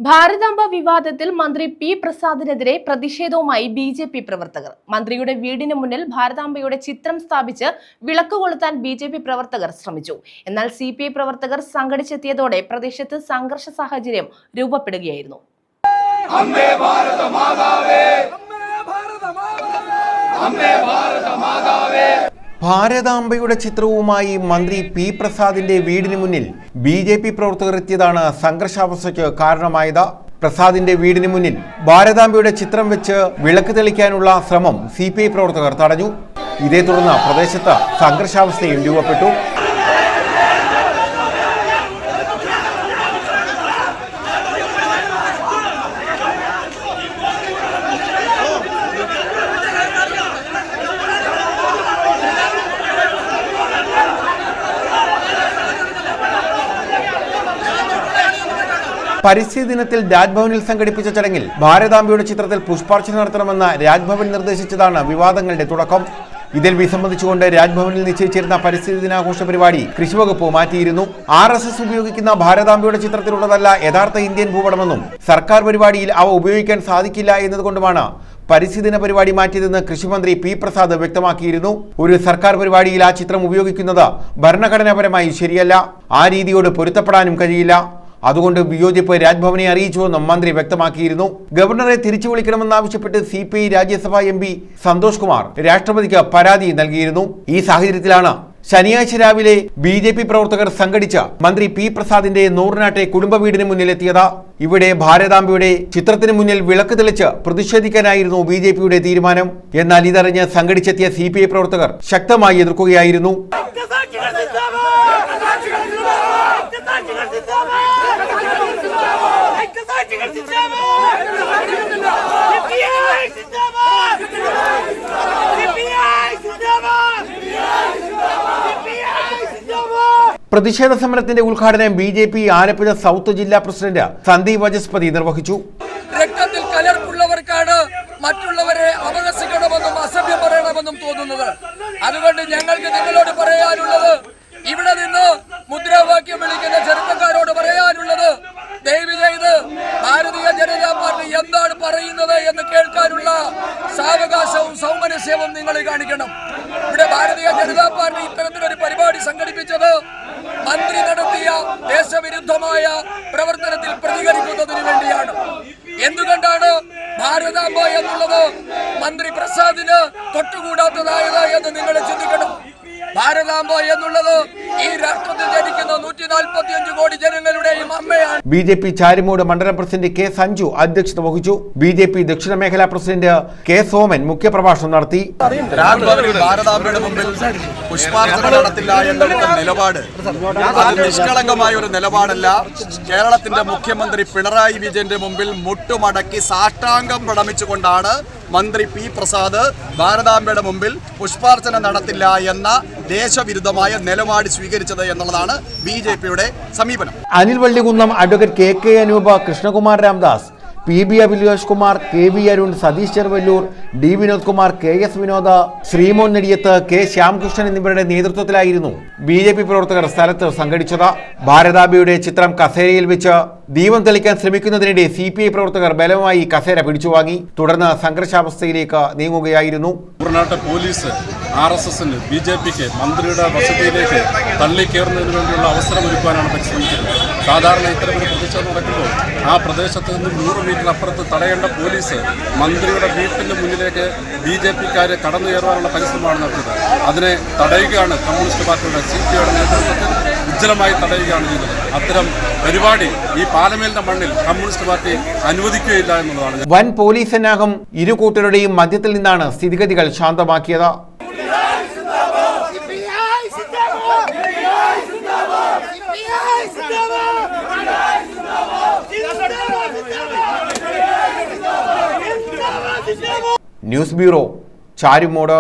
ഭാരതാംബ വിവാദത്തിൽ മന്ത്രി പി പ്രസാദിനെതിരെ പ്രതിഷേധവുമായി ബി.ജെ.പി. പ്രവർത്തകർ. മന്ത്രിയുടെ വീടിന് മുന്നിൽ ഭാരതാംബയുടെ ചിത്രം സ്ഥാപിച്ച് വിളക്ക് കൊളുത്താൻ ബി.ജെ.പി. പ്രവർത്തകർ ശ്രമിച്ചു. എന്നാൽ സി.പി.ഐ. പ്രവർത്തകർ സംഘടിച്ചെത്തിയതോടെ പ്രദേശത്ത് സംഘർഷ സാഹചര്യം രൂപപ്പെടുകയായിരുന്നു. ഭാരതാംബയുടെ ചിത്രവുമായി മന്ത്രി പി പ്രസാദിന്റെ വീടിന് മുന്നിൽ ബി.ജെ.പി. പ്രവർത്തകർ എത്തിയതാണ് സംഘർഷാവസ്ഥയ്ക്ക് കാരണമായത്. പ്രസാദിന്റെ വീടിന് മുന്നിൽ ഭാരതാംബയുടെ ചിത്രം വെച്ച് വിളക്ക് തെളിക്കാനുള്ള ശ്രമം സി.പി.ഐ. പ്രവർത്തകർ തടഞ്ഞു. ഇതേ തുടർന്ന് പ്രദേശത്ത് സംഘർഷാവസ്ഥയും രൂപപ്പെട്ടു. പരിസ്ഥിതി ദിനത്തിൽ രാജ്ഭവനിൽ സംഘടിപ്പിച്ച ചടങ്ങിൽ ഭാരതാംബയുടെ ചിത്രത്തിൽ പുഷ്പാർച്ചന നടത്തണമെന്ന് രാജ്ഭവൻ നിർദ്ദേശിച്ചതാണ് വിവാദങ്ങളുടെ തുടക്കം. ഇതിൽ വിസമ്മതിച്ചുകൊണ്ട് രാജ്ഭവനിൽ നിശ്ചയിച്ചിരുന്ന പരിസ്ഥിതി ദിനാഘോഷ പരിപാടി കൃഷിവകുപ്പ് മാറ്റിയിരുന്നു. RSS ഉപയോഗിക്കുന്ന ഭാരതാംബയുടെ ചിത്രത്തിലുള്ളതല്ല യഥാർത്ഥ ഇന്ത്യൻ ഭൂപടമെന്നും സർക്കാർ പരിപാടിയിൽ അവ ഉപയോഗിക്കാൻ സാധിക്കില്ല എന്നതുകൊണ്ടുമാണ് പരിസ്ഥിതി ദിന പരിപാടി മാറ്റിയതെന്ന് കൃഷിമന്ത്രി പി പ്രസാദ് വ്യക്തമാക്കിയിരുന്നു. ഒരു സർക്കാർ പരിപാടിയിൽ ആ ചിത്രം ഉപയോഗിക്കുന്നത് ഭരണഘടനാപരമായി ശരിയല്ല. ആ രീതിയോട് പൊരുത്തപ്പെടാനും കഴിയില്ല. അതുകൊണ്ട് വിയോജിപ്പ് രാജ്ഭവനെ അറിയിച്ചുവെന്നും മന്ത്രി വ്യക്തമാക്കിയിരുന്നു. ഗവർണറെ തിരിച്ചു വിളിക്കണമെന്നാവശ്യപ്പെട്ട് CPI രാജ്യസഭാ MP സന്തോഷ് കുമാർ രാഷ്ട്രപതിക്ക് പരാതി നൽകിയിരുന്നു. ഈ സാഹചര്യത്തിലാണ് ശനിയാഴ്ച രാവിലെ BJP പ്രവർത്തകർ സംഘടിച്ച മന്ത്രി പി പ്രസാദിന്റെ നൂറിനാട്ടെ കുടുംബ വീടിന് മുന്നിലെത്തിയത്. ഇവിടെ ഭാരതാംബയുടെ ചിത്രത്തിന് മുന്നിൽ വിളക്ക് തെളിച്ച് പ്രതിഷേധിക്കാനായിരുന്നു BJPയുടെ തീരുമാനം. എന്നാൽ ഇതറിഞ്ഞ് സംഘടിച്ചെത്തിയ CPI പ്രവർത്തകർ ശക്തമായി എതിർക്കുകയായിരുന്നു. പ്രതിഷേധ സമരത്തിന്റെ ഉദ്ഘാടനം BJP ആലപ്പുഴ സൗത്ത് ജില്ലാ പ്രസിഡന്റ് സന്ദീപ് വചസ്പതി നിർവഹിച്ചു. രക്തത്തിൽ കലർപ്പുള്ളവർക്കാണ് മറ്റുള്ളവരെ അപഹസിക്കണമെന്നും അസഭ്യം പറയണമെന്നും തോന്നുന്നത്. അതുകൊണ്ട് ഞങ്ങൾക്ക് നിങ്ങളോട് പറയാനുള്ളത്, ഇവിടെ നിന്ന് മുദ്രാവാക്യം വിളിക്കുന്ന ചെറുപ്പക്കാരോട് പറയാനുള്ളത്, ദയവ് ചെയ്ത് ഭാരതീയ ജനതാ പാർട്ടി എന്താണ് പറയുന്നത് എന്ന് കേൾക്കാനുള്ള സാവകാശവും സൗമനസ്യവും നിങ്ങൾ കാണിക്കണം. ഇവിടെ ഭാരതീയ ജനതാ പാർട്ടി ഇത്തരത്തിലൊരു പരിപാടി സംഘടിപ്പിച്ചത് മന്ത്രി നടത്തിയ ദേശവിരുദ്ധമായ പ്രവർത്തനത്തിൽ പ്രതികരിക്കുന്നതിന് വേണ്ടിയാണ്. എന്തുകൊണ്ടാണ് ഭാരതാംബ എന്നുള്ളത് മന്ത്രി പ്രസാദിന് തൊട്ടുകൂടാത്തതായത് എന്ന് നിങ്ങൾ ചിന്തിക്കണം. ഭാരതാംബ എന്നുള്ളത് ഈ രാഷ്ട്രത്തിൽ ജനിക്കുന്ന 145 കോടി ജനങ്ങളുടെയും അമ്മയാണ്. BJP ചാരിമൂട് മണ്ഡലം പ്രസിഡന്റ് K. സഞ്ജു അധ്യക്ഷത വഹിച്ചു. BJP ദക്ഷിണ മേഖലാ പ്രസിഡന്റ് K. സോമൻ മുഖ്യപ്രഭാഷണം നടത്തി. ഭാരതാംബയുടെ മുമ്പിൽ പുഷ്പാർച്ചന നടത്തില്ല എന്നുള്ള നിലപാട് അത് നിഷ്കളങ്കമായ ഒരു നിലപാടല്ല. കേരളത്തിന്റെ മുഖ്യമന്ത്രി പിണറായി വിജയന്റെ മുമ്പിൽ മുട്ടുമടക്കി സാഷ്ടാംഗം പ്രണമിച്ചുകൊണ്ടാണ് മന്ത്രി പി പ്രസാദ് ഭാരതാംബയുടെ മുമ്പിൽ പുഷ്പാർച്ചന നടത്തില്ല എന്ന ദേശവിരുദ്ധമായ നിലപാട് സ്വീകരിച്ചത് എന്നുള്ളതാണ് BJPയുടെ സമീപനം. Anil Vallikunnam, advocate KK Anoopa, Krishnakumar Ramdas, PB Abhilash Kumar, KV Arun, Satheesh Cheruvallur, D. Vinod Kumar, KS Vinoda, Sreemon Nediyath, K. Shyamkrishnan എന്നിവരുടെ നേതൃത്വത്തിലായിരുന്നു BJP പ്രവർത്തകർ സ്ഥലത്ത് സംഘടിച്ചത്. ഭാരതാംബയുടെ ചിത്രം കസേരയിൽ വെച്ച് ദീപം തെളിക്കാൻ ശ്രമിക്കുന്നതിനിടെ CPI പ്രവർത്തകർ ബലമായി കസേര പിടിച്ചുവാങ്ങി. തുടർന്ന് സംഘർഷാവസ്ഥയിലേക്ക് നീങ്ങുകയായിരുന്നു. പോലീസ് RSSന് BJPക്ക് മന്ത്രിയുടെ വസതിയിലേക്ക് തള്ളിക്കയറുന്നതിന് വേണ്ടിയുള്ള അവസരമൊരുക്കാനാണ് പരിശ്രമിച്ചത്. സാധാരണ ഇത്തരമൊരു പ്രതിഷേധം നടക്കുമ്പോൾ ആ പ്രദേശത്ത് നിന്ന് 100 മീറ്റർ അപ്പുറത്ത് തടയേണ്ട പോലീസ് മന്ത്രിയുടെ വീട്ടിന് മുന്നിലേക്ക് BJPക്കാരെ കടന്നു കയറാനുള്ള പരിശ്രമമാണ് നടത്തിയത്. അതിനെ തടയുകയാണ് കമ്മ്യൂണിസ്റ്റ് പാർട്ടിയുടെ CPIയുടെ നേതൃത്വത്തിൽ ഉജ്ജ്വലമായി തടയുകയാണ് ചെയ്തത്. അത്തരം പരിപാടി ഈ പാലമേലിന്റെ മണ്ണിൽ കമ്മ്യൂണിസ്റ്റ് പാർട്ടി അനുവദിക്കുകയില്ല എന്നുള്ളതാണ്. വൻ പോലീസ് സന്നാഹം ഇരു കൂട്ടരുടെയും മധ്യത്തിൽ നിന്നാണ് സ്ഥിതിഗതികൾ ശാന്തമാക്കിയത്. News bureau, Charimood.